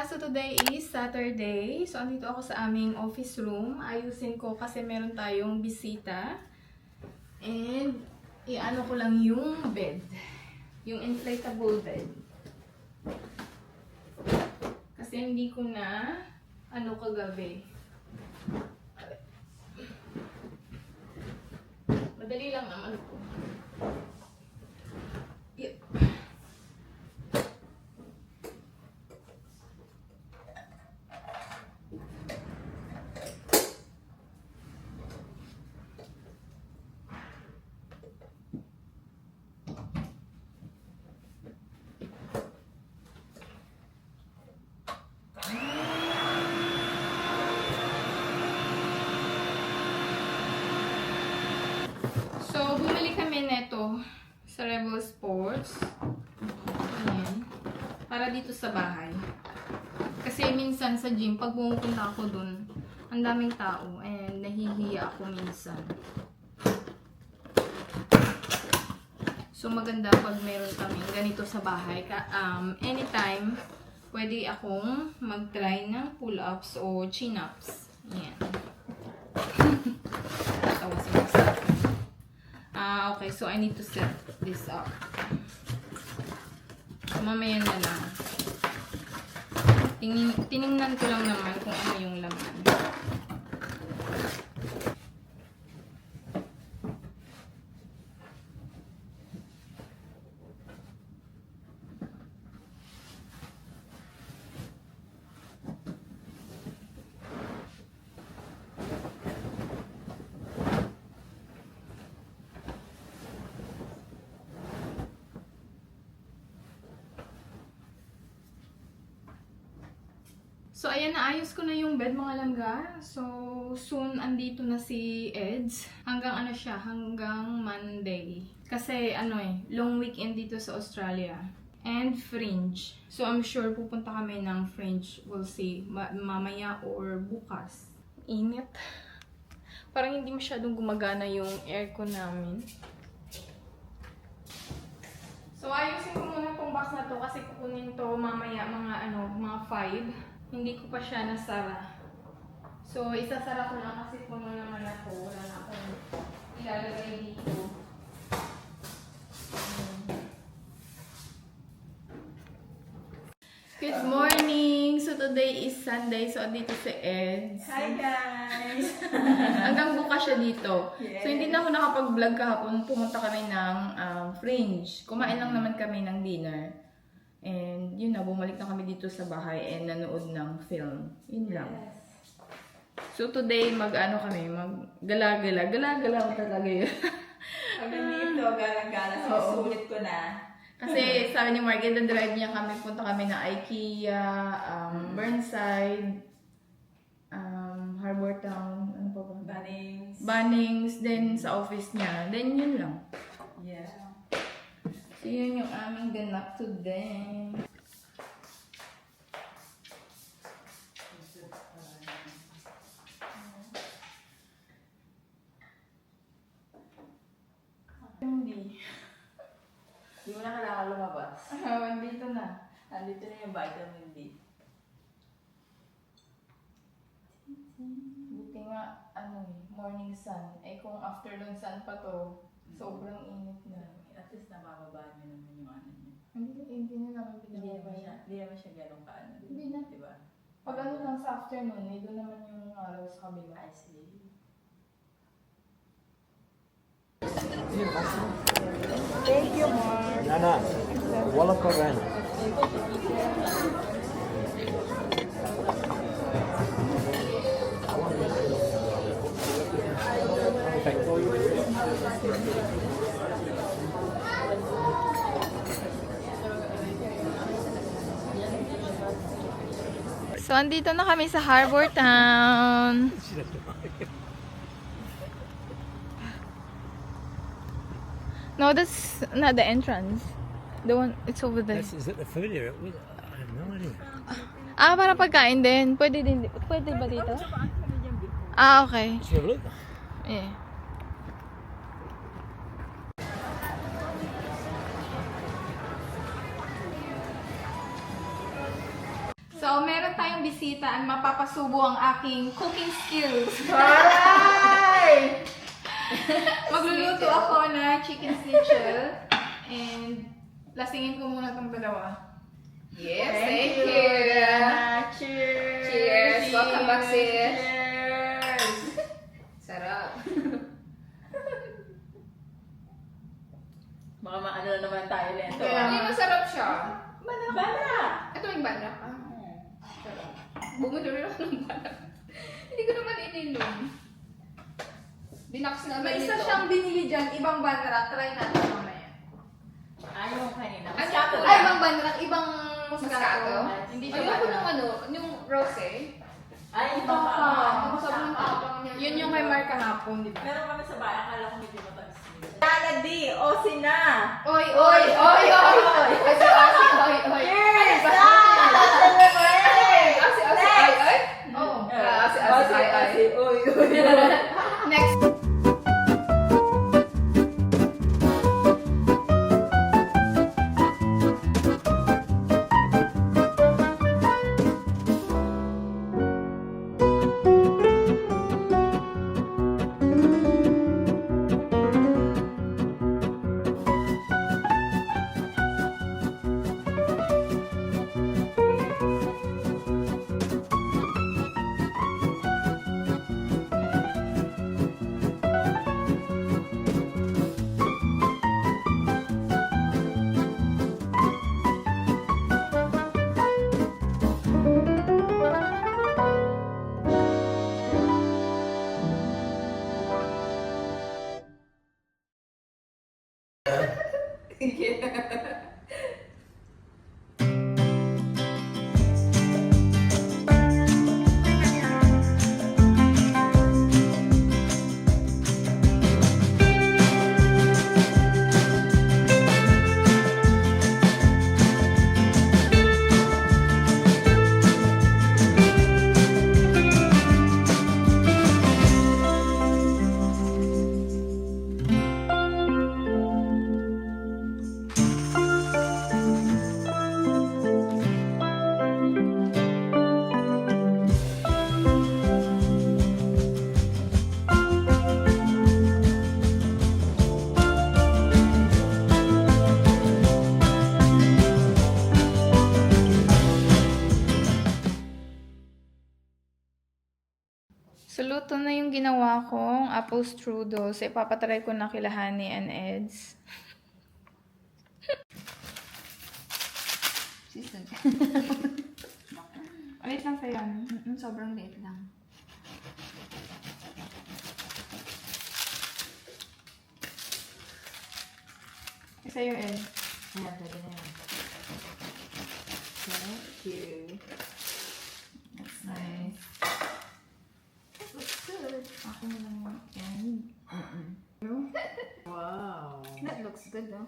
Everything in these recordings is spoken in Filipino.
So today is Saturday. So andito ako sa aming office room. Ayusin ko kasi meron tayong bisita. And iano ko lang yung bed. Yung inflatable bed. Kasi hindi ko na kagabi. Madali lang naman po. Yep. So, bumili kami neto sa Rebel Sports. Ayan. Para dito sa bahay. Kasi minsan sa gym, pag pumupunta ako dun, ang daming tao. And nahihiya ako minsan. So, maganda pag meron kami ganito sa bahay. Anytime, pwede akong mag-try ng pull-ups o chin-ups. Ayan. Tawa si Max. Okay, so I need to set this up. So, mamaya na lang. Tiningnan ko lang naman kung ano yung laman. So, ayan, naayos ko na yung bed, mga langga. So, soon, andito na si Eds. Hanggang hanggang Monday. Kasi, long weekend dito sa Australia. And Fringe. So, I'm sure pupunta kami ng Fringe. We'll see. Mamaya or bukas. Init. Parang hindi masyadong gumagana yung aircon namin. So, ayusin ko muna tong box na to kasi kukunin to mamaya mga 5. Hindi ko pa siya nasara. So, isasara ko lang kasi puno naman ako. Wala na akong ilalagay dito. Good morning! So, today is Sunday. So, dito si Eds. Hi guys! Hanggang bukas siya dito. Yes. So, hindi na ako nakapag-vlog kahapon. Pumunta kami ng Fringe. Kumain lang naman kami ng dinner. And yun na, bumalik na kami dito sa bahay and nanood ng film. Yun lang. So today, mag-gala-gala. Gala-gala ko talaga yun. Hanggang dito, gala-gala. Sinusulit ko na. Kasi sabi ni Mark, drive niya kami. Punta kami na IKEA, Burnside, Harbour Town, ano pa ba? Bunnings, then sa office niya. Then yun lang. Yeah. So, yun yung aming ganap today. Hindi. Hindi mo na kailangan lumabas. Andito na. Andito na yung vitamin D. Buti nga, morning sun. Eh, kung afternoon sun pa to, sobrang init na. At least nabababa niyo naman yung ano niyo. Hindi na namin binababa. Hindi naman siya gano'ng kaano. Hindi na. Diba? Pag lang sa afternoon, eh, doon naman yung araw sa kabila. I see. Thank you, Mark. Nana, wala pa rin. So, andito na kami sa Harbour Town. No, that's not the entrance. The one, it's over there. Is it the food area? I have no idea. Para pagkain din. Pwede ba dito? Okay. Let's have a look. Yeah. So, meron tayong bisita at mapapasubo ang aking cooking skills. Aray! Magluluto ako na chicken schnitzel. And lasingin ko muna itong dalawa. Yes, Thank thank you. you. Cheers! Cheers. Welcome back, sis. Cheers. Sarap. Baka maano na naman tayo nito. Kaya- Hindi, masarap siya. Bana. Ito yung banak. Sarap. Bumili rin ako ng banak. Hindi ko naman ininom. Dinax na May naman isa ito. siyang binili dyan, ibang banrak. Try natin mamaya. Ayaw kanina. Ay, Moscato ay, lang. ibang banrak, ibang Moscato? moscato. Hindi siya Ayoko banrak. ng ano, yung rose. Ay, Ito iba ka. pa. Sobrang tapang niya. Yun yung kay Mark kahapon, di ba? Meron kami sa bahay, akala ko medyo matagas. Yana D, Osi na! Oy, oy, oy, oy, oy. Asi, oy, oy. Cheers! Ay, Ah! Celebrate! Asi, ay, ay. Oh. Asi, ay, ay. Uy, uy. Next. So, luto na yung ginawa kong apple strudel. So, ipapatry ko na kila Honey and Eds. Season. Ulit lang sa'yo, ano? Sobrang liit lang. Sa'yo, Ed. Ayan, pwede na yan. Thank you. That's nice. That looks good. Ako na lang yan. Wow. That looks good, no?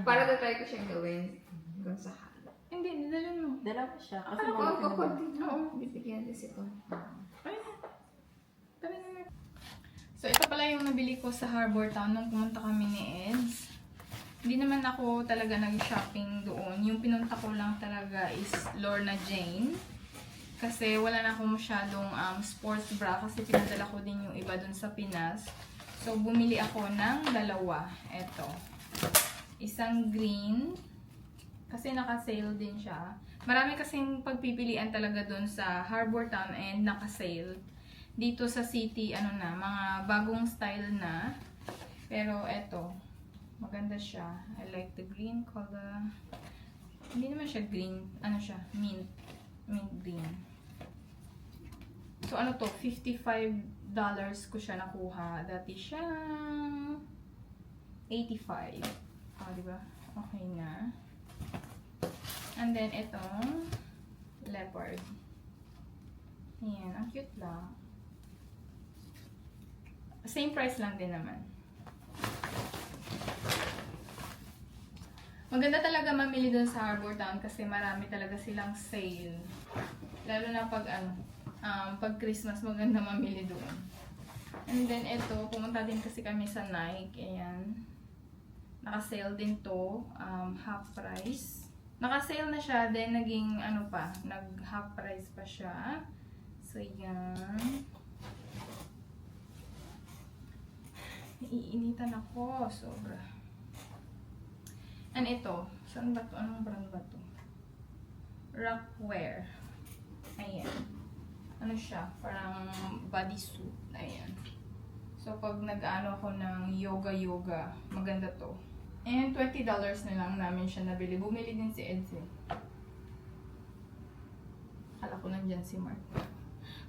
Para na-try ko siyang gawin kung sa halo. Hindi, nidalhin mo. Dala ko siya. Kasi Ano bawal ko, ka konti naman. na. Oo, bibigyan din si ko. So, ito pala yung nabili ko sa Harbor Town nung pumunta kami ni Eds. Hindi naman ako talaga nag-shopping doon. Yung pinunta ko lang talaga is Lorna Jane. Kasi wala na ako masyadong sports bra kasi pinadala ko din yung iba dun sa Pinas. So, bumili ako ng dalawa. Ito. Isang green. Kasi naka-sale din siya. Marami kasing pagpipilian talaga dun sa Harbor Town and naka-sale. Dito sa city, ano na, mga bagong style na. Pero eto, maganda siya. I like the green color. Hindi naman siya green. Ano siya? Mint. Mint green. So ano to? $55 ko siya nakuha. Dati siya 85. Oh, diba? Okay na. And then itong leopard. Ayan. Ang cute lang. Same price lang din naman. Maganda talaga mamili dun sa Harbor Town kasi marami talaga silang sale. Lalo na pag pag Christmas maganda mamili doon. And then ito, pumunta din kasi kami sa Nike. Ayan. Naka-sale din to. Half price. Naka-sale na siya, then naging ano pa, nag-half price pa siya. So, yan. Iinitan ako, sobra. And ito, saan ba to? Anong brand ba to? Rockwear. Ayan. Ano siya? Parang bodysuit. Ayan. So, pag nag-ano ako ng yoga, maganda to. And $20 na lang namin siya nabili. Bumili din si Eds eh. Akala ko nandyan si Mark.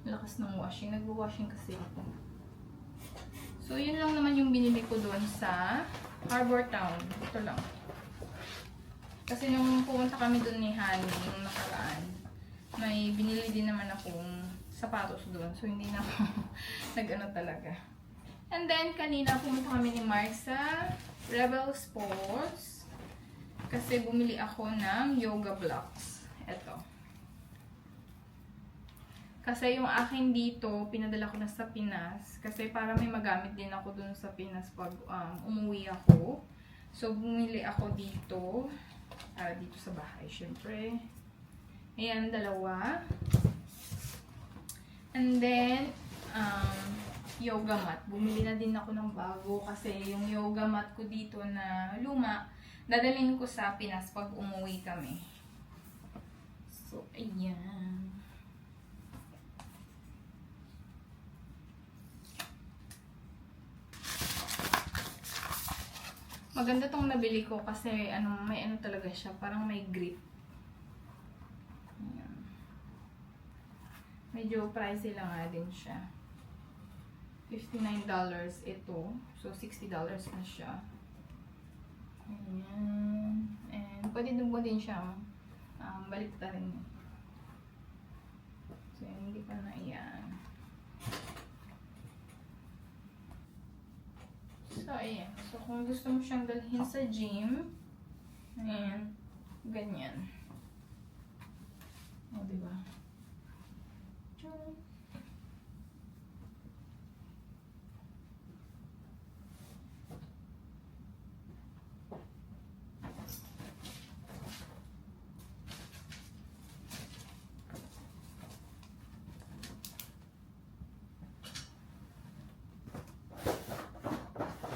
Lakas ng washing. Nag-washing kasi ako. So, yun lang naman yung binili ko doon sa Harbor Town. Ito lang. Kasi nung pumunta kami doon ni Honey, yung nakaraan, may binili din naman akong sapatos doon. So, hindi na ako nag-ano talaga. And then, kanina pumunta kami ni Mark sa Rebel Sports. Kasi bumili ako ng yoga blocks. Ito. Kasi yung akin dito, pinadala ko na sa Pinas. Kasi para may magamit din ako dun sa Pinas pag umuwi ako. So, bumili ako dito. Dito sa bahay, syempre. Ayan, dalawa. And then, yoga mat. Bumili na din ako ng bago kasi yung yoga mat ko dito na luma, dadalhin ko sa Pinas pag umuwi kami. So, ayan. Maganda tong nabili ko kasi may ano talaga siya, parang may grip. Ayan. Medyo pricey lang nga din siya. $59 ito. So, $60 na siya. Ayan. And pwede din po din siya balik ta rin. So, hindi pa na yan. So, ayan. So, kung gusto mo siyang dalhin sa gym, ayan, ganyan. O, diba? Tchau!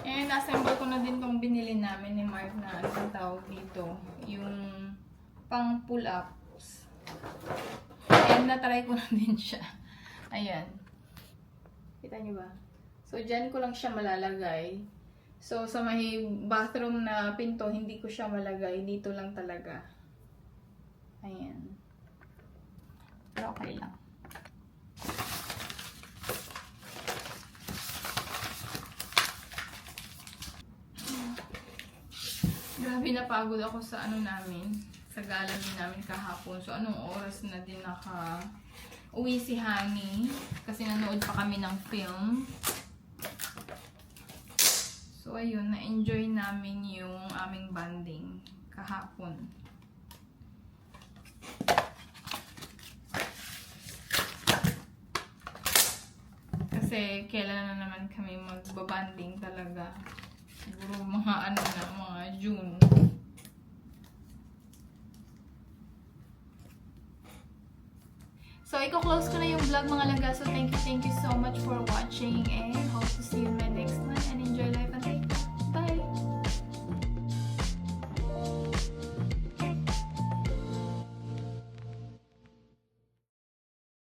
And assemble ko na din tong binili namin ni Mark na anong tawag dito, yung pang pull-ups. And na-try ko na din siya. Ayan. Kita niyo ba? So, dyan ko lang siya malalagay. So, sa may bathroom na pinto, hindi ko siya malagay. Dito lang talaga. Ayan. Pero okay lang. Grabe, napagod ako sa namin, sa gala din namin kahapon. So, anong oras na din uwi si Honey. Kasi nanood pa kami ng film. So, ayun, na-enjoy namin yung aming bonding kahapon. Kasi, kailan na naman kami magbabanding talaga. Siguro mga mga June. So, i-close ko na yung vlog mga langga. So, thank you so much for watching and hope to see you in my next one and enjoy